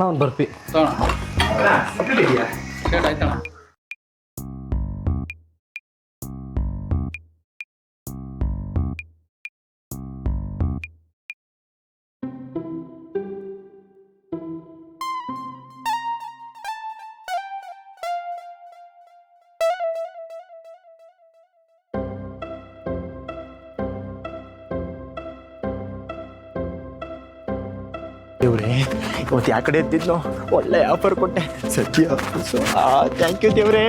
ಒಂದು ಬರ್ಪಿ ಶರ್ಟ್ ಆಯ್ತಣ್ಣ. ದೇವ್ರೆ ಇವತ್ತು ಯಾವ ಕಡೆ ಎದ್ದಿದ್ನೋ ಒಳ್ಳೆ ಆಫರ್ ಕೊಟ್ಟೆ ಸತ್ಯ. ಥ್ಯಾಂಕ್ ಯು ದೇವ್ರೆ.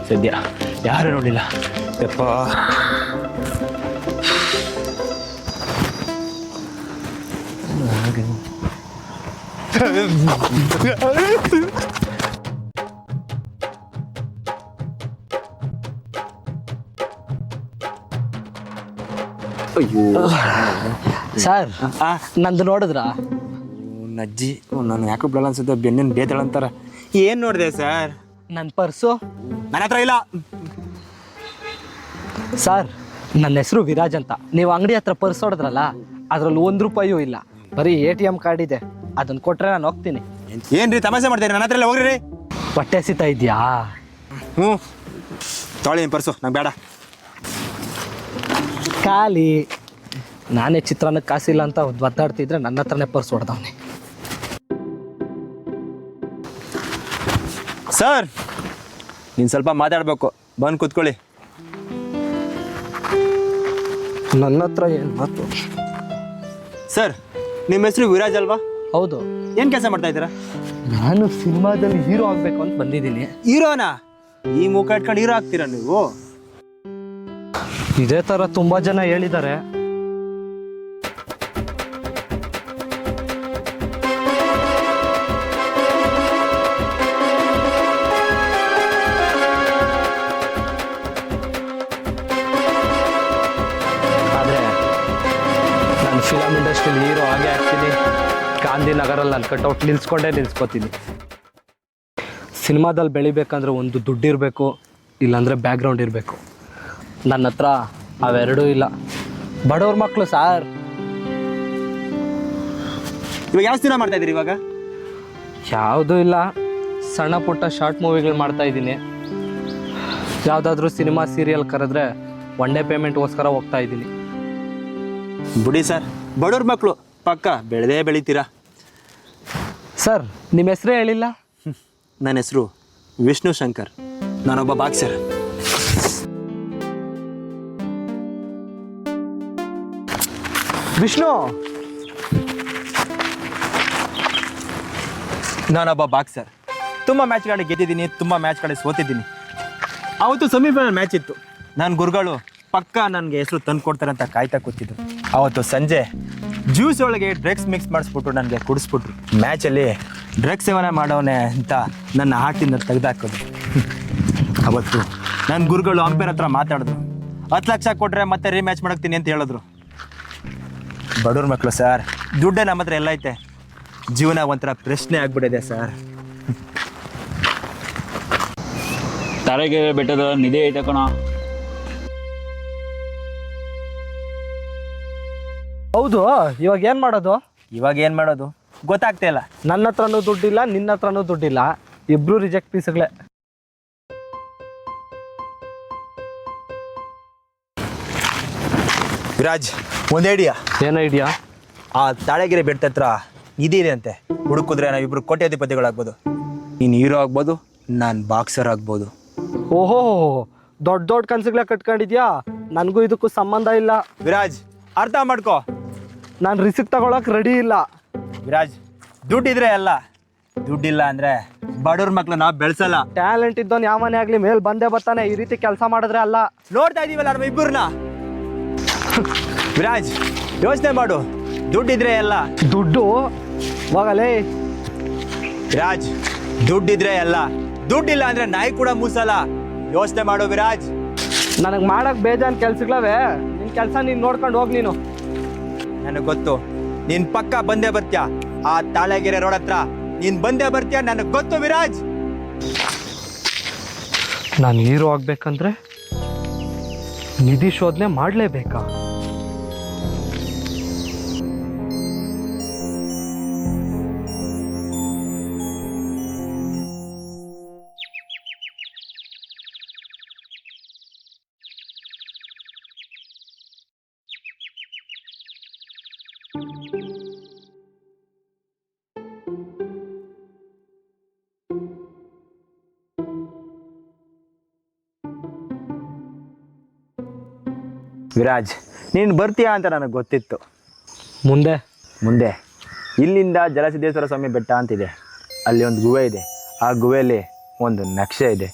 ಸದ್ಯ ಯಾರು ನೋಡಿಲ್ಲ ಯಪ್ಪ. ಅಯ್ಯೋ ಸರ್ ನಂದು ನೋಡಿದ್ರಾ? ನಜ್ಜಿ ನಾನು ಯಾಕೆ ಬಿಡಲ್ಲ ಅನ್ಸುತ್ತೆ, ಬೆನ್ನಿನ ಬೇತಾಳಂತಾರ. ಏನು ನೋಡಿದೆ ಸರ್? ನನ್ನ ಪರ್ಸು ನನ್ನ ಹತ್ರ ಇಲ್ಲ ಸರ್. ನನ್ನ ಹೆಸರು ವಿರಾಜ್ ಅಂತ. ನೀವು ಅಂಗಡಿ ಹತ್ರ ಪರ್ಸ್ ಹೊಡೆದ್ರಲ್ಲ, ಅದ್ರಲ್ಲಿ ₹1 ಇಲ್ಲ, ಬರೀ ATM ಕಾರ್ಡ್ ಇದೆ. ಅದನ್ನ ಕೊಟ್ರೆ ನಾನು ಹೋಗ್ತೀನಿ. ಏನ್ರಿ ತಮಾಷೆ ಮಾಡ್ತೀರಿ? ನನ್ನ ಹತ್ರ ಎಲ್ಲ ಹೋಗ್ರಿ. ಹೊಟ್ಟೆ ಹಸಿತಾ ಇದೆಯಾ? ಹ್ಞೂ ತೊಳಿ ಪರ್ಸು, ನಂಗೆ ಬೇಡ. ಖಾಲಿ ನಾನೇ ಚಿತ್ರಾನ್ನಕ್ಕೆ ಕಾಸಿಲ್ಲ ಅಂತ ಒದ್ದಾಡ್ತಿದ್ರೆ ನನ್ನ ಹತ್ರನೇ ಪರ್ಸ್ ಹೊಡೆದವನೆ. ಸರ್ ನೀನು ಸ್ವಲ್ಪ ಮಾತಾಡಬೇಕು, ಬಂದು ಕೂತ್ಕೊಳ್ಳಿ. ನನ್ನ ಹತ್ರ ಏನು ಮಾತು? ಸರ್ ನಿಮ್ಮ ಹೆಸರು ವಿರಾಜ್ ಅಲ್ವಾ? ಹೌದು. ಏನು ಕೆಲಸ ಮಾಡ್ತಾ ಇದ್ದೀರಾ? ನಾನು ಸಿನಿಮಾದಲ್ಲಿ ಹೀರೋ ಆಗಬೇಕು ಅಂತ ಬಂದಿದ್ದೀನಿ. ಹೀರೋನಾ? ಈ ಮುಖ ಇಟ್ಕೊಂಡು ಹೀರೋ ಆಗ್ತೀರಾ ನೀವು? ಇದೇ ಥರ ತುಂಬ ಜನ ಹೇಳಿದ್ದಾರೆ. ಆದರೆ ನಾನು ಫಿಲಮ್ ಇಂಡಸ್ಟ್ರಿಯಲ್ಲಿ ಹೀರೋ ಆಗೇ ಆಗ್ತೀನಿ. ಗಾಂಧಿನಗರಲ್ಲಿ ನಾನು ಕಟ್ಔಟ್ ನಿಲ್ಸ್ಕೋತೀನಿ. ಸಿನಿಮಾದಲ್ಲಿ ಬೆಳಿಬೇಕಂದ್ರೆ ಒಂದು ದುಡ್ಡಿರಬೇಕು, ಇಲ್ಲಾಂದರೆ ಬ್ಯಾಕ್ಗ್ರೌಂಡ್ ಇರಬೇಕು. ನನ್ನ ಹತ್ರ ಅವೆರಡೂ ಇಲ್ಲ. ಬಡವ್ರ ಮಕ್ಕಳು ಸಾರ್. ಇವಾಗ ಯಾವ ಸಿನಿಮಾ ಮಾಡ್ತಾ ಇದ್ದೀರಿ? ಇವಾಗ ಯಾವುದೂ ಇಲ್ಲ, ಸಣ್ಣ ಪುಟ್ಟ ಶಾರ್ಟ್ ಮೂವಿಗಳು ಮಾಡ್ತಾ ಇದ್ದೀನಿ. ಯಾವುದಾದ್ರೂ ಸಿನಿಮಾ ಸೀರಿಯಲ್ ಕರೆದ್ರೆ ಒನ್ ಡೇ ಪೇಮೆಂಟ್ಗೋಸ್ಕರ ಹೋಗ್ತಾ ಇದ್ದೀನಿ. ಬಿಡಿ ಸರ್, ಬಡವ್ರ ಮಕ್ಕಳು ಪಕ್ಕ ಬೆಳೆದೇ ಬೆಳಿತೀರಾ. ಸರ್ ನಿಮ್ಮ ಹೆಸರೇ ಹೇಳಿಲ್ಲ. ನನ್ನ ಹೆಸರು ವಿಷ್ಣು ಶಂಕರ್, ನಾನೊಬ್ಬ ಬಾಕ್ಸರ್. ವಿಷ್ಣು, ನಾನೊಬ್ಬ ಬಾಕ್ಸರ್. ತುಂಬ ಮ್ಯಾಚ್ಗಳಲ್ಲಿ ಗೆದ್ದಿದ್ದೀನಿ, ತುಂಬ ಮ್ಯಾಚ್ಗಳಲ್ಲಿ ಸೋತಿದ್ದೀನಿ. ಅವತ್ತು ಸೆಮಿಫೈನಲ್ ಮ್ಯಾಚ್ ಇತ್ತು. ನನ್ನ ಗುರುಗಳು ಪಕ್ಕ ನನಗೆ ಹೆಸರು ತಂದು ಕೊಡ್ತಾರೆ ಅಂತ ಕಾಯ್ತಾ ಕೂತಿದ್ರು. ಅವತ್ತು ಸಂಜೆ ಜ್ಯೂಸ್ ಒಳಗೆ ಡ್ರಗ್ಸ್ ಮಿಕ್ಸ್ ಮಾಡಿಸ್ಬಿಟ್ಟು ನನಗೆ ಕುಡಿಸ್ಬಿಟ್ರು. ಮ್ಯಾಚಲ್ಲಿ ಡ್ರಗ್ಸ್ ಸೇವನೆ ಮಾಡೋನೆ ಅಂತ ನನ್ನ ಆಟದಿಂದ ತೆಗೆದಾಕೋದು. ಅವತ್ತು ನನ್ನ ಗುರುಗಳು ಅಂಪೈರ್ ಹತ್ರ ಮಾತಾಡಿದ್ರು. 10 ಲಕ್ಷ ಕೊಟ್ಟರೆ ಮತ್ತೆ ರೀಮ್ಯಾಚ್ ಮಾಡೋಗ್ತೀನಿ ಅಂತ ಹೇಳಿದ್ರು. ಬಡವ್ರ ಮಕ್ಕಳು ಸರ್, ದುಡ್ಡೇ ನಮ್ಮ ಹತ್ರ ಎಲ್ಲ ಐತೆ. ಜೀವನ ಒಂಥರ ಪ್ರಶ್ನೆ ಆಗ್ಬಿಟ್ಟಿದೆ ಸರ್. ತಾರಗೆರೆ ಬೆಟ್ಟದ ನಿಧಿ ಐತೆ ಕಣ. ಹೌದು. ಇವಾಗ ಏನು ಮಾಡೋದು? ಇವಾಗ ಏನು ಮಾಡೋದು ಗೊತ್ತಾಗ್ತಾ ಇಲ್ಲ. ನನ್ನ ಹತ್ರನೂ ದುಡ್ಡಿಲ್ಲ, ನಿನ್ನ ಹತ್ರನೂ ದುಡ್ಡಿಲ್ಲ. ಇಬ್ರು ರಿಜೆಕ್ಟ್ ಪೀಸ್ಗಳೇ. ವಿರಾಜ್, ಒಂದು ಐಡಿಯಾ. ಏನು ಐಡಿಯಾ? ಆ ತಾಳಗೆರೆ ಬೆಟ್ಟ ಹತ್ರ ಇದೆ ಅಂತೆ. ಹುಡುಕಿದ್ರೆ ನಾವಿಬ್ರು ಕೋಟ್ಯಾಧಿಪತಿಗಳಾಗ್ಬೋದು. ನೀನು ಹೀರೋ ಆಗ್ಬೋದು, ನಾನು ಬಾಕ್ಸರ್ ಆಗ್ಬೋದು. ಓಹೋ, ದೊಡ್ಡ ದೊಡ್ಡ ಕನಸುಗಳ ಕಟ್ಕೊಂಡಿದ್ಯಾ. ನನಗೂ ಇದಕ್ಕೂ ಸಂಬಂಧ ಇಲ್ಲ. ವಿರಾಜ್, ಅರ್ಥ ಮಾಡ್ಕೋ. ನಾನು ರಿಸ್ಕ್ ತಗೊಳಕ್ ರೆಡಿ ಇಲ್ಲ. ವಿರಾಜ್, ದುಡ್ಡಿದ್ರೆ ಅಲ್ಲ, ದುಡ್ಡಿಲ್ಲ ಅಂದರೆ ಬಡವ್ರ ಮಕ್ಳು ನಾವು ಬೆಳೆಸಲ್ಲ. ಟ್ಯಾಲೆಂಟ್ ಇದ್ದವನು ಯಾವನೇ ಆಗಲಿ ಮೇಲೆ ಬಂದೇ ಬರ್ತಾನೆ. ಈ ರೀತಿ ಕೆಲಸ ಮಾಡಿದ್ರೆ ಅಲ್ಲ. ನೋಡ್ತಾ ಇದೀವಲ್ಲ ನಮ್ಮ ಇಬ್ಬರನ್ನ. ವಿರಾಜ್, ಯೋಚನೆ ಮಾಡು. ದುಡ್ಡಿದ್ರೆ ಎಲ್ಲ. ದುಡ್ಡು ಹೋಗಲೇ. ವಿರಾಜ್, ದುಡ್ಡಿದ್ರೆ ಎಲ್ಲ. ದುಡ್ಡಿಲ್ಲ ಅಂದ್ರೆ ನಾಯಿ ಕೂಡ ಮೂಸಲ್ಲ. ಯೋಚನೆ ಮಾಡು ವಿರಾಜ್. ನನಗೆ ಮಾಡಕ್ ಬೇಜಾನ್ ಕೆಲ್ಸಗಳವೆ. ನಿನ್ ಕೆಲಸ ನೀನು ನೋಡ್ಕೊಂಡು ಹೋಗಿ. ನೀನು ನನಗೆ ಗೊತ್ತು, ನೀನ್ ಪಕ್ಕ ಬಂದೇ ಬರ್ತೀಯ. ಆ ತಾಳಗೆರೆ ರೋಡ್ ಹತ್ರ ನೀನ್ ಬಂದೇ ಬರ್ತೀಯ, ನನಗೆ ಗೊತ್ತು ವಿರಾಜ್. ನಾನು ಹೀರೋ ಆಗ್ಬೇಕಂದ್ರೆ ನಿಧಿ ಶೋಧನೆ ಮಾಡಲೇಬೇಕಾ? ವಿರಾಜ್, ನೀನು ಬರ್ತೀಯಾ ಅಂತ ನನಗೆ ಗೊತ್ತಿತ್ತು. ಮುಂದೆ ಮುಂದೆ ಇಲ್ಲಿಂದ ಜಲಸಿದ್ದೇಶ್ವರ ಸ್ವಾಮಿ ಬೆಟ್ಟ ಅಂತಿದೆ. ಅಲ್ಲಿ ಒಂದು ಗುಹೆ ಇದೆ. ಆ ಗುಹೆಯಲ್ಲಿ ಒಂದು ನಕ್ಷೆ ಇದೆ.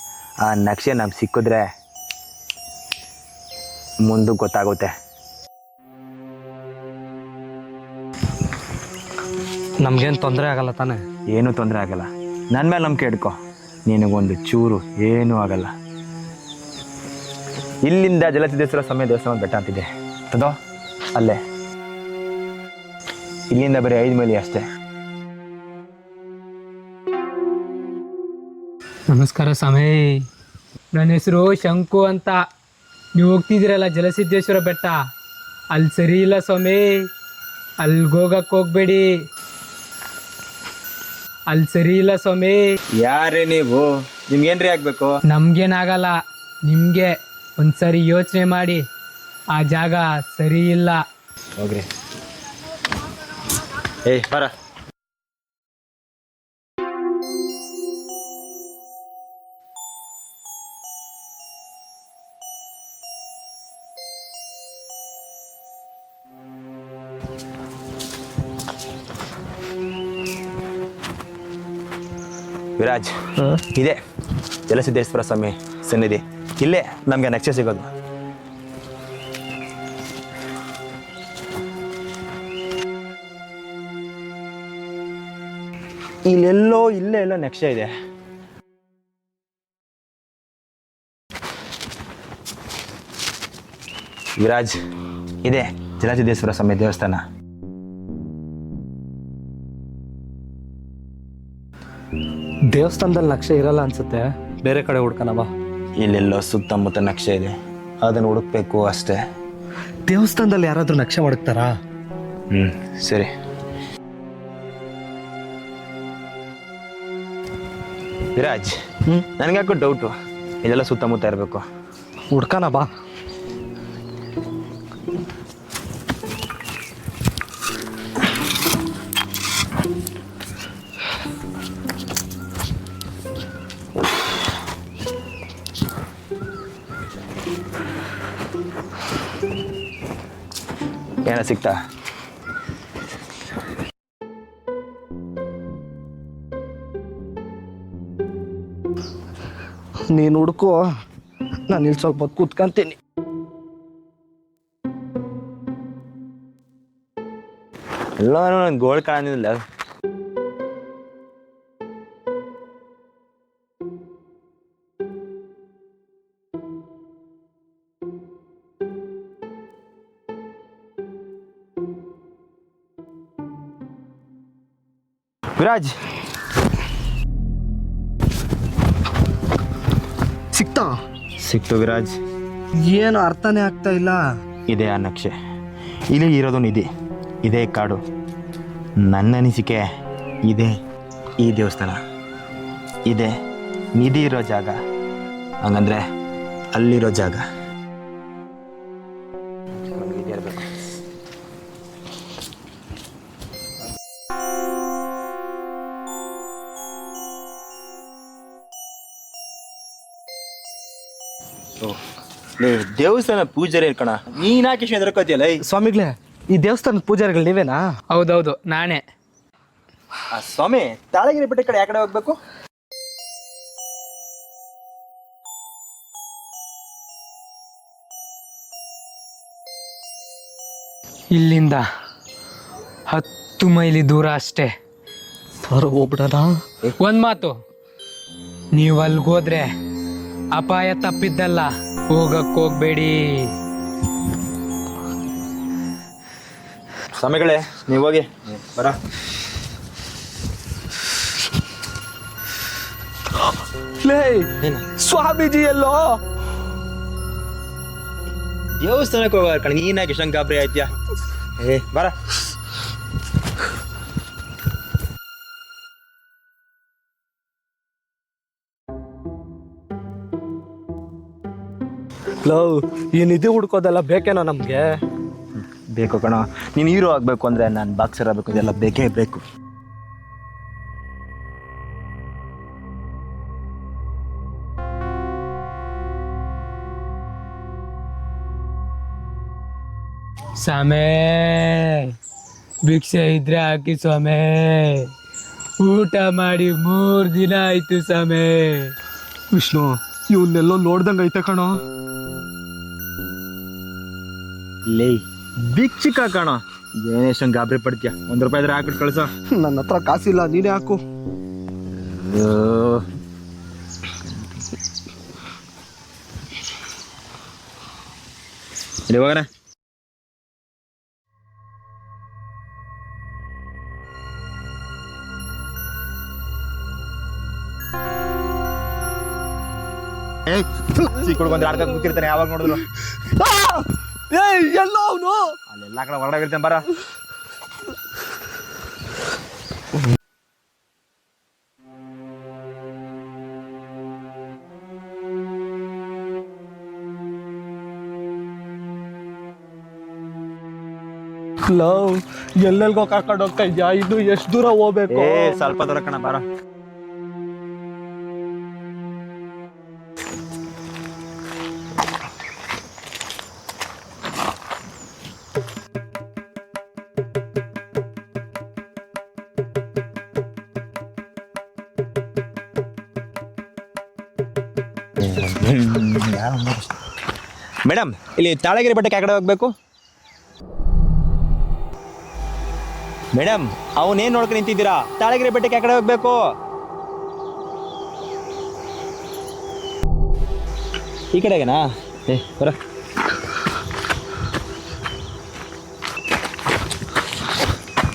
ಆ ನಕ್ಷೆ ನಮ್ಗೆ ಸಿಕ್ಕಿದ್ರೆ ಮುಂದಕ್ಕೆ ಗೊತ್ತಾಗುತ್ತೆ. ನಮ್ಗೇನು ತೊಂದರೆ ಆಗಲ್ಲ ತಾನೆ? ಏನೂ ತೊಂದರೆ ಆಗಲ್ಲ. ನನ್ನ ಮೇಲೆ ನಂಬಿಕೆ ಇಟ್ಕೋ, ನಿನಗೊಂದು ಚೂರು ಏನೂ ಆಗಲ್ಲ. ಇಲ್ಲಿಂದ ಜಲಸಿದ್ದೇಶ್ವರ ಸ್ವಾಮಿ ದೇವಸ್ಥಾನ ಬೆಟ್ಟ ಅಂತಿದೆ ಅದೋ ಅಲ್ಲೇ. ಇಲ್ಲಿಂದ ಬರೀ 5 ಮೈಲಿ ಅಷ್ಟೇ. ನಮಸ್ಕಾರ ಸ್ವಾಮಿ, ನನ್ನ ಹೆಸರು ಶಂಕು ಅಂತ. ನೀವು ಹೋಗ್ತಿದ್ದೀರಲ್ಲ ಜಲಸಿದ್ದೇಶ್ವರ ಬೆಟ್ಟ, ಅಲ್ಲಿ ಸರಿ ಇಲ್ಲ ಸ್ವಾಮಿ, ಅಲ್ಲಿಗೆ ಹೋಗಬೇಡಿ, ಅಲ್ಲಿ ಸರಿ ಇಲ್ಲ ಸ್ವಾಮಿ. ಯಾರೇ ನೀವು? ನಿಮ್ಗೇನ್ರಿ ಆಗ್ಬೇಕು? ನಮ್ಗೇನಾಗಲ್ಲ, ನಿಮಗೆ ಒಂದ್ಸರಿ ಯೋಚನೆ ಮಾಡಿ, ಆ ಜಾಗ ಸರಿ ಇಲ್ಲ. ಹೋಗ್ರಿ. ಏಯ್ ಬರ. ವಿರಾಜ್, ಇದೆ ಜಲಸಿದ್ದೇಶ್ವರ ಸ್ವಾಮಿ ಸನ್ನಿಧಿ. ಇಲ್ಲೇ ನಮಗೆ ನಕ್ಷೆ ಸಿಗೋದು. ಇಲ್ಲೇ ಎಲ್ಲೋ ನಕ್ಷೆ ಇದೆ. ವಿರಾಜ್, ಇದೆ ಜಲಸಿದ್ದೇಶ್ವರ ಸ್ವಾಮಿ ದೇವಸ್ಥಾನ. ದೇವಸ್ಥಾನದಲ್ಲಿ ನಕ್ಷೆ ಇರಲ್ಲ ಅನ್ಸುತ್ತೆ, ಬೇರೆ ಕಡೆ ಹುಡ್ಕನವ. ಇಲ್ಲೆಲ್ಲೋ ಸುತ್ತಮುತ್ತ ನಕ್ಷೆ ಇದೆ, ಅದನ್ನು ಹುಡುಕ್ಬೇಕು ಅಷ್ಟೇ. ದೇವಸ್ಥಾನದಲ್ಲಿ ಯಾರಾದರೂ ನಕ್ಷೆ ಹುಡುಕ್ತಾರಾ? ಸರಿ. ವಿರಾಜ್, ನನಗ್ಯಾಕೋ ಡೌಟು, ಇದೆಲ್ಲ ಸುತ್ತಮುತ್ತ ಇರಬೇಕು. ಹುಡ್ಕನ ಬಾ. ಏನ ಸಿಗ್ತಾ? ನೀನು ಹುಡ್ಕೋ, ನಾನು ಇಲ್ಲಿ ಸ್ವಲ್ಪ ಹೊತ್ತು ಕೂತ್ಕೊಂತೀನಿ. ಎಲ್ಲೋ ನನ್ನ ಗೋಲ್ಡ್ ಕಾಣಿಲ್ಲ. ವಿರಾಜ್, ಸಿಕ್ತು ವಿರಾಜ್. ಏನು ಅರ್ಥನೇ ಆಗ್ತಾ ಇಲ್ಲ. ಇದೇ ಆ ನಕ್ಷೆ, ಇಲ್ಲಿ ಇರೋದು ನಿಧಿ, ಇದೇ ಕಾಡು. ನನ್ನ ಅನಿಸಿಕೆ ಇದೇ ಈ ದೇವಸ್ಥಾನ, ಇದೇ ನಿಧಿ ಇರೋ ಜಾಗ. ಹಂಗಂದ್ರೆ ಅಲ್ಲಿರೋ ಜಾಗ. ದೇವಸ್ಥಾನ ಪೂಜಾರಿ ಇರ್ಕಣ, ನೀನ್ ಯಾಕೆ ಎದ್ರಕೋತಿಯಲ್ಲ? ಸ್ವಾಮಿಗಳೇ, ಈ ದೇವಸ್ಥಾನದ ಪೂಜಾರಿಗಳು ನೀವೇನಾ? ಹೌದೌದು, ನಾನೇ. ಸ್ವಾಮಿ, ತಾಳಗಿರಿ ಬೆಟ್ಟ ಕಡೆ ಯಾಕಡೆ ಹೋಗ್ಬೇಕು? ಇಲ್ಲಿಂದ 10 ಮೈಲಿ ದೂರ ಅಷ್ಟೇ. ಸರ್ ಹೋಗ್ಬಿಡೋಣ. ಒಂದ್ ಮಾತು, ನೀವು ಅಲ್ಗೋದ್ರೆ ಅಪಾಯ ತಪ್ಪಿದ್ದಲ್ಲ, ಹೋಗಬೇಡಿ. ಸ್ವಾಮಿಗಳೇ, ನೀವು ಹೋಗಿ ಬರ. ಸ್ವಾಮೀಜಿ ಎಲ್ಲೋ? ದೇವಸ್ಥಾನಕ್ಕೆ ಹೋಗ ಕಣ, ನೀನಾಗಿ ಇಷ್ಟಂಗೆ ಗಾಬರಿ ಆಯ್ತ್ಯಾ? ಬರ. ಲವ್, ಈ ನಿಧಿ ಹುಡ್ಕೋದೆಲ್ಲ ಬೇಕೇನೋ ನಮ್ಗೆ? ಬೇಕು ಕಣ. ನೀನು ಹೀರೋ ಆಗಬೇಕು ಅಂದರೆ ನಾನು ಬಾಕ್ಸರ್ ಆಗಬೇಕು, ಇದೆಲ್ಲ ಬೇಕೇ ಬೇಕು. ಸ್ವಾಮಿ ಭಿಕ್ಷೆ ಇದ್ರೆ ಹಾಕಿ ಸ್ವಾಮಿ, ಊಟ ಮಾಡಿ 3 ದಿನ ಆಯ್ತು ಸ್ವಾಮಿ. ವಿಷ್ಣು, ಇವನ್ನೆಲ್ಲೋ ನೋಡ್ದಂಗೆ ಐತೆ ಕಣ. ಲೇ ಭಿಕ್ಷಿಕ ಕಣ, ಏನೇಷ್ಟೊಂದು ಗಾಬರಿ ಪಡ್ತೀಯ? ₹1 ಇದ್ರೆ ಹಾಕಿಟ್ಟು ಕಳ್ಸ. ನನ್ನ ಹತ್ರ ಕಾಸಿಲ್ಲ, ನೀನೇ ಹಾಕು. ಇವಾಗನ ಚಿಕ್ಕ ಬಂದ್ರೆ ಆಡ್ಕ ಕೂತಿರ್ತಾನೆ, ಯಾವಾಗ ನೋಡಿದ್ರು. ಎಲ್ಲೋ ಅವನು ಅಲ್ಲೆಲ್ಲ ಕಡೆ ಹೊರಗಡೆ ಇರ್ತಾನೆ. ಬರ ಲವ್, ಎಲ್ಲೆಲ್ಗೋ ಕರ್ಕೊಂಡು ಹೋಗ್ತಾ ಇದ್ಯಾ? ಇನ್ನು ಎಷ್ಟು ದೂರ ಹೋಗ್ಬೇಕು? ಸ್ವಲ್ಪ ದೂರ ಕಣ, ಬಾರ. ಮೇಡಮ್, ಇಲ್ಲಿ ತಾಳಗಿರಿ ಬೆಟ್ಟಕ್ಕೆ ಆ ಕಡೆ ಹೋಗ್ಬೇಕು. ಮೇಡಮ್, ಅವನೇನ್ ನೋಡ್ಕೊಂಡು ನಿಂತಿದ್ದೀರಾ? ತಾಳಗಿರಿ ಬೆಟ್ಟಕ್ಕೆ ಆ ಕಡೆ ಹೋಗ್ಬೇಕು. ಈ ಕಡೆಗೆನಾ? ಬರ.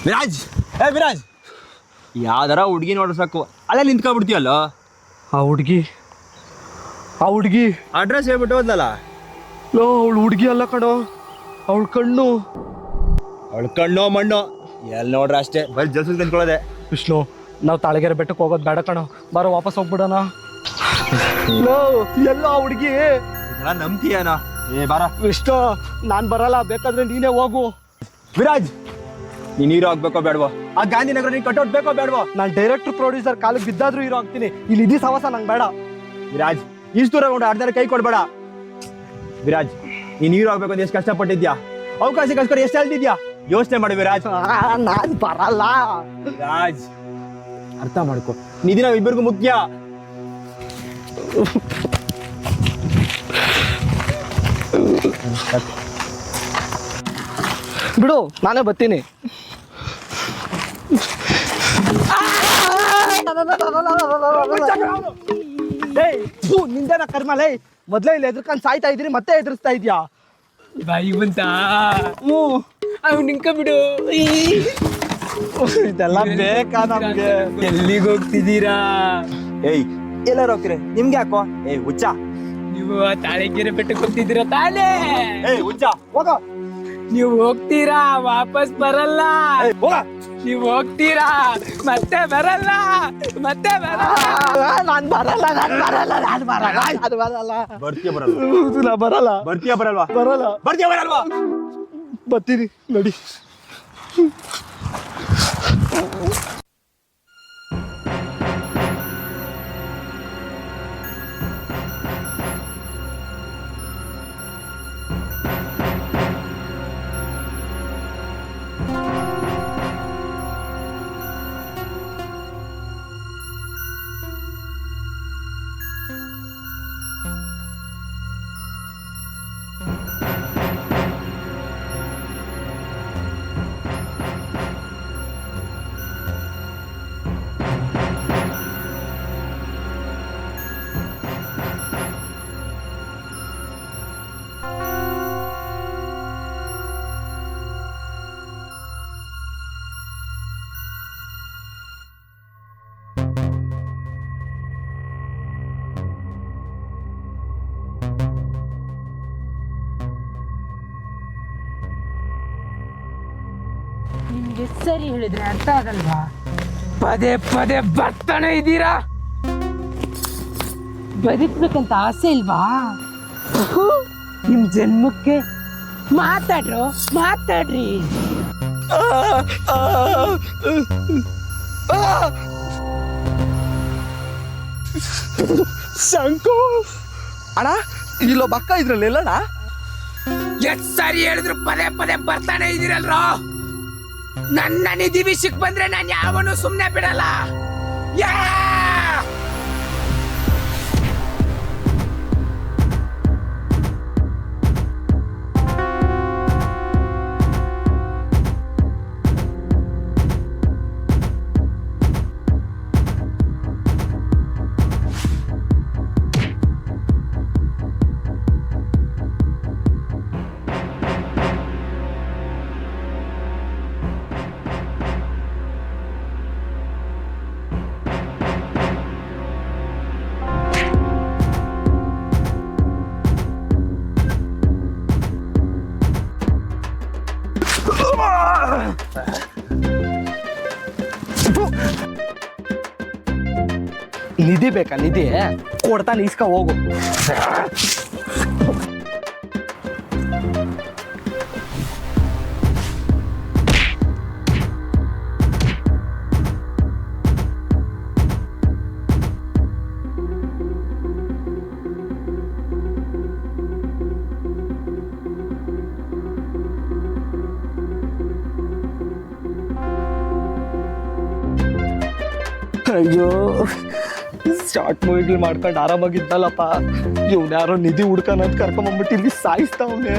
ವಿರಾಜ್, ವಿರಾಜ್, ಯಾವ್ದಾರ ಹುಡುಗಿ ನೋಡ್ರಿ ಸಾಕು, ಅಲ್ಲೇ ನಿಂತ್ಕೊಬಿಡ್ತೀಯಲ್ಲ. ಆ ಹುಡುಗಿ ಅಡ್ರೆಸ್ ಹೇಳ್ಬಿಟ್ಟು ಹೋದ್ಲಲ್ಲ. ಲೋ, ಅವಳು ಹುಡುಗಿ ಅಲ್ಲ ಕಣೋ, ಅವಳ ಕಣ್ಣು. ಅವಳ ಕಣ್ಣೋ ಮಣ್ಣು ಎಲ್ಲಿ ನೋಡ್ರ ಅಷ್ಟೇ, ಬರೀ ಜಲ್ಸ ನಿಂತ್ಕೊಳ್ಳೋದೆ. ವಿಷ್ಣು, ನಾವು ತಾಳಗೆರೆ ಬೆಟ್ಟಕ್ಕೆ ಹೋಗೋದು ಬೇಡ ಕಣೋ, ಬಾರೋ ವಾಪಸ್ ಹೋಗ್ಬಿಡೋಣ. ಲೋ, ಎಲ್ಲ ಆ ಹುಡುಗಿ ನಂಬ್ತೀಯನ? ಬಾರ. ವಿಷ್ಣು, ನಾನು ಬರಲ್ಲ, ಬೇಕಾದ್ರೆ ನೀನೇ ಹೋಗು. ವಿರಾಜ್, ನೀನ್ ಹೀರೋ ಆಗ್ಬೇಕೋ ಬೇಡವೋ? ಆ ಗಾಂಧಿನಗರ ನೀನ್ ಕಟ್ಔಟ್ ಬೇಕೋ ಬೇಡವೋ? ನಾನು ಡೈರೆಕ್ಟರ್ ಪ್ರೊಡ್ಯೂಸರ್ ಕಾಲಿಗೆ ಬಿದ್ದಾದ್ರೂ ಹೀರೋ ಆಗ್ತೀನಿ. ಇಲ್ಲಿ ಇಡೀ ಸವಾಸ ನಂಗೆ ಬೇಡ. ವಿರಾಜ್, ಇಷ್ಟು ದೂರ ಕೊಂಡು ಅರ್ಧರ ಕೈ ಕೊಡ್ಬೇಡ. ವಿರಾಜ್, ನೀನ್ ಹೀರೋ ಆಗ್ಬೇಕು ಅಂತ ಎಷ್ಟು ಕಷ್ಟಪಟ್ಟಿದ್ಯಾ? ಅವಕಾಶಕ್ಕೋಸ್ಕರ ಎಷ್ಟು ಹೇಳ್ತಿದ್ಯಾ? ಯೋಚನೆ ಮಾಡು ವಿರಾಜ್. ನಾನು ಬರಲ್ಲ. ವಿರಾಜ್, ಅರ್ಥ ಮಾಡ್ಕೊ, ನಿಧಿ ನಾವ್ ಇಬ್ಬರಿಗೂ ಮುಖ್ಯ. ಬಿಡು, ನಾನೇ ಬರ್ತೀನಿ. ನಿಂದೇನ ಕರ್ಮಲೇ, ಮೊದ್ಲೇ ಇಲ್ಲಿ ಎದ್ರಕೊಂಡು ಸಾಯ್ತಾ ಇದ್ದೀರಿ, ಮತ್ತೆ ಎದುರಿಸ್ತಾ ಇದ್ಯಾ? ಬಾಯಿ ಬಂತ ಅವ್ನು ನಿಂಕ ಬಿಡು. ಇದೆಲ್ಲ ಬೇಕಾ ನಮ್ಗೆ? ಎಲ್ಲಿಗೆ ಹೋಗ್ತಿದ್ದೀರಾ? ಎಲ್ಲಾರು ಹೋಗ್ತೀರಿ? ನಿಮ್ಗೆ ಯಾಕೋ? ಹುಚ್ಚ, ನೀವು ತಾಳಗೆರೆ ಬೆಟ್ಟಕ್ಕೆ ಹೋಗ್ತಿದ್ದೀರಾ ತಾನೇ? ಹುಚ್ಚ, ಹೋಗ. ನೀವು ಹೋಗ್ತೀರಾ, ವಾಪಸ್ ಬರಲ್ಲ. ಹೋಗ. ನೀವು ಹೋಗ್ತೀರಾ, ಮತ್ತೆ ಬರಲ್ಲ, ಮತ್ತೆ ಬರಲ್ಲ. ನಾನು ಬರಲ್ಲ, ನಾನು ಬರಲ್ಲ, ನಾನು ಬರಲ್ಲ, ಅದು ಬರಲ್ಲ. ಬರ್ತೀಯ ಬರಲ್ಲ? ನಾ ಬರಲ್ಲ. ಬರ್ತೀಯ ಬರಲ್ವಾ? ಬರಲ್ಲ. ಬರ್ತೀಯ ಬರಲ್ವಾ? ಬರ್ತೀನಿ ನಡಿ. ನಿಮ್ಗೆ ಸರಿ ಹೇಳಿದ್ರೆ ಅರ್ಥ ಆಗಲ್ವಾ? ಪದೇ ಪದೇ ಬರ್ತಾನೆ ಇದ್ದೀರಾ. ಬದುಕ್ಬೇಕಂತ ಆಸೆ ಇಲ್ವಾ? ನಿಮ್ ಜನ್ಮಕ್ಕೆ ಮಾತಾಡ್ರಿ. ಶಂಕು ಅಣ್ಣ ಇಲ್ಲೊಬ್ಬ ಅಕ್ಕ ಇದ್ರಲ್ಲಿ ಎಲ್ಲಣ್ಣ? ಎಷ್ಟ್ ಸಾರಿ ಹೇಳಿದ್ರು ಪದೇ ಪದೇ ಬರ್ತಾನೆ ಇದೀರಲ್ರೋ. ನನ್ನ ನಿಧಿ ವಿಷಯಕ್ಕೆ ಬಂದ್ರೆ ನಾನು ಯಾವನು ಸುಮ್ನೆ ಬಿಡಲ್ಲ. ನಿಧಿ ಬೇಕಾ? ನಿಧಿ ಕೊಡ್ತಾನೆ, ಇಸ್ಕ ಹೋಗು. ಅಯ್ಯೋ, ಶಾರ್ಟ್ ಮೂವಿಗಳು ಮಾಡ್ಕೊಂಡು ಆರಾಮಾಗಿದ್ದಲ್ಲಪ್ಪ. ಇವ್ನ ಯಾರೋ ನಿಧಿ ಹುಡ್ಕನಂತ ಕರ್ಕೊಂಬಂದ್ಬಿಟ್ಟು ಇಲ್ಲಿ ಸಾಯಿಸ್ತಾವನೆ.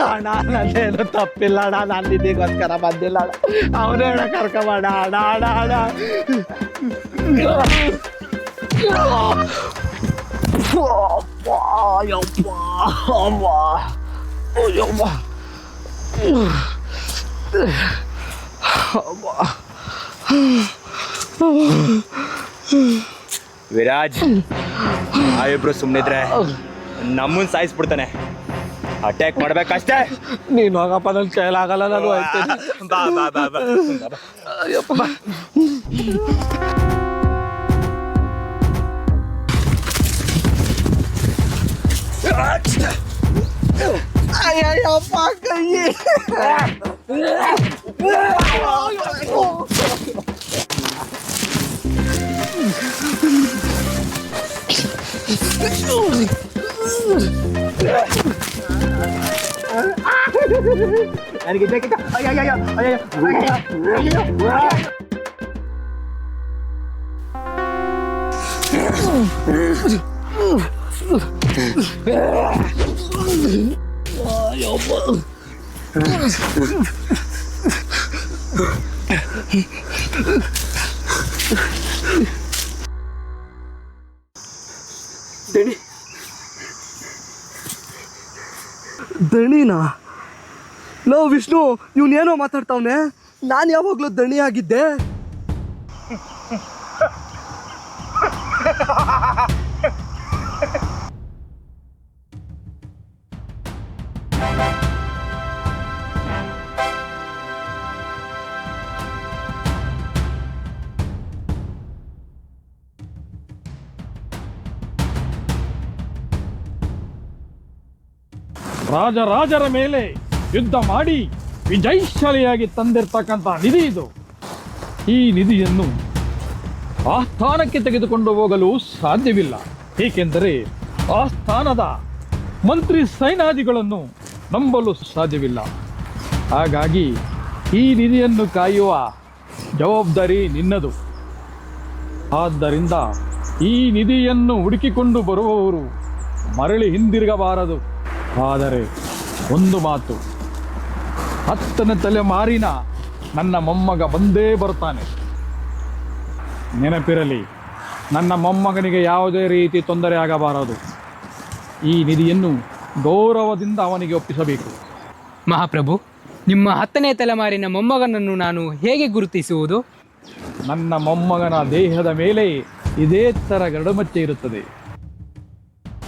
ಅಣ್ಣ ನನ್ನೇನು ತಪ್ಪಿಲ್ಲ ಅಣ್ಣ, ನಾನು ನಿಧಿಗೋಸ್ಕರ ಬಂದಿಲ್ಲ ಅಣ್ಣ. ಅವನೇ ಅಣ್ಣ ಕರ್ಕೊಂಬಣ್ಣ ಅಣ್ಣ ಅಣ್ಣ ಅಣ್ಣ. ವಿರಾಜ್, ನಾವಿಬ್ರು ಸುಮ್ಮನಿದ್ರೆ ನಮ್ಮನ್ನ ಸಾಯಿಸ್ಬಿಡ್ತಾನೆ. ಅಟ್ಯಾಕ್ ಮಾಡ್ಬೇಕಷ್ಟೇ. ನೀನು ಹೋಗಪ್ಪ, ನನ್ನ ಕೈಲಾಗಲ್ಲ, ನಾನು ಹೋಗ್ತೇನೆ. ಬಾ ಬಾ ಬಾ ಬಾ. ಅಯ್ಯಪ್ಪ, ಅಯ್ಯಪ್ಪ ಕೈ. ನನಗೆ ದಣಿನಾ? ಲೋ ವಿಷ್ಣು, ಇವನೇನೋ ಮಾತಾಡ್ತಾವನೆ. ನಾನು ಯಾವಾಗಲೂ ದಣಿ ಆಗಿದ್ದೆ. ರಾಜರ ಮೇಲೆ ಯುದ್ಧ ಮಾಡಿ ವಿಜಯಶಾಲಿಯಾಗಿ ತಂದಿರ್ತಕ್ಕಂಥ ನಿಧಿ ಇದು. ಈ ನಿಧಿಯನ್ನು ಆಸ್ಥಾನಕ್ಕೆ ತೆಗೆದುಕೊಂಡು ಹೋಗಲು ಸಾಧ್ಯವಿಲ್ಲ. ಏಕೆಂದರೆ ಆಸ್ಥಾನದ ಮಂತ್ರಿ ಸೈನಾದಿಗಳನ್ನು ನಂಬಲು ಸಾಧ್ಯವಿಲ್ಲ. ಹಾಗಾಗಿ ಈ ನಿಧಿಯನ್ನು ಕಾಯುವ ಜವಾಬ್ದಾರಿ ನಿನ್ನದು. ಆದ್ದರಿಂದ ಈ ನಿಧಿಯನ್ನು ಹುಡುಕಿಕೊಂಡು ಬರುವವರು ಮರಳಿ ಹಿಂದಿರುಗಬಾರದು. ಆದರೆ ಒಂದು ಮಾತು, 10ನೇ ತಲೆಮಾರಿನ ನನ್ನ ಮೊಮ್ಮಗ ಬಂದೇ ಬರ್ತಾನೆ. ನೆನಪಿರಲಿ, ನನ್ನ ಮೊಮ್ಮಗನಿಗೆ ಯಾವುದೇ ರೀತಿ ತೊಂದರೆ ಆಗಬಾರದು. ಈ ನಿಧಿಯನ್ನು ಗೌರವದಿಂದ ಅವನಿಗೆ ಒಪ್ಪಿಸಬೇಕು. ಮಹಾಪ್ರಭು, ನಿಮ್ಮ 10ನೇ ತಲೆಮಾರಿನ ಮೊಮ್ಮಗನನ್ನು ನಾನು ಹೇಗೆ ಗುರುತಿಸುವುದು? ನನ್ನ ಮೊಮ್ಮಗನ ದೇಹದ ಮೇಲೆ ಇದೇ ಥರ ಗರಡುಮಚ್ಚೆ ಇರುತ್ತದೆ.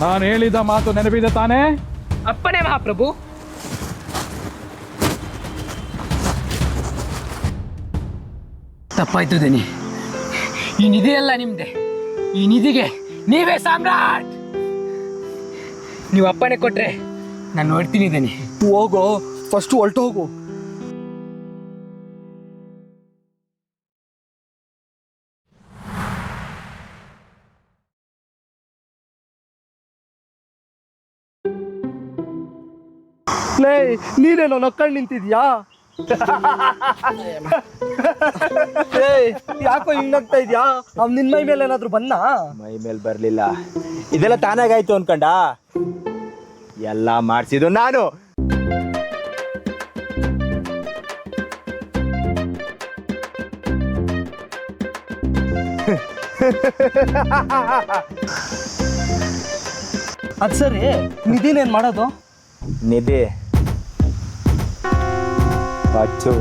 ನಾನು ಹೇಳಿದ ಮಾತು ನೆನಪಿದೆ ತಾನೇ? ಅಪ್ಪನೇ ಮಹಾಪ್ರಭು. ತಪ್ಪಾಯ್ತು ದನಿ. ಈ ನಿಧಿ ಎಲ್ಲ ನಿಮ್ದೆ. ಈ ನಿಧಿಗೆ ನೀವೇ ಸಾಮ್ರಾಟ್. ನೀವು ಅಪ್ಪನೇ ಕೊಟ್ರೆ ನಾನು ನೋಡ್ತೀನಿ ದನಿ. ಹೋಗೋ, ಫಸ್ಟ್ ಹೊಲ್ಟು ಹೋಗು. ಲೇ, ನೀನೇನೋ ನಕ್ಕಂಡು ನಿಂತಿದ್ಯಾ? ಯಾಕೋ ಹಿಂಗ್ ನಗ್ತಾ ಇದ್ಯಾ? ಅವ್ನು ನಿನ್ನ ಮೈ ಮೇಲೆ ಏನಾದ್ರು ಬಂದ? ಮೈ ಮೇಲೆ ಬರಲಿಲ್ಲ, ಇದೆಲ್ಲ ತಾನಾಗಾಯ್ತು ಅನ್ಕೊಂಡ? ಎಲ್ಲ ಮಾಡಿಸಿದ್ದು ನಾನು. ಅದು ಸರಿ, ನಿಧಿನೇನು ಮಾಡೋದು? ನಿಧಿ ಅಚ್ಚು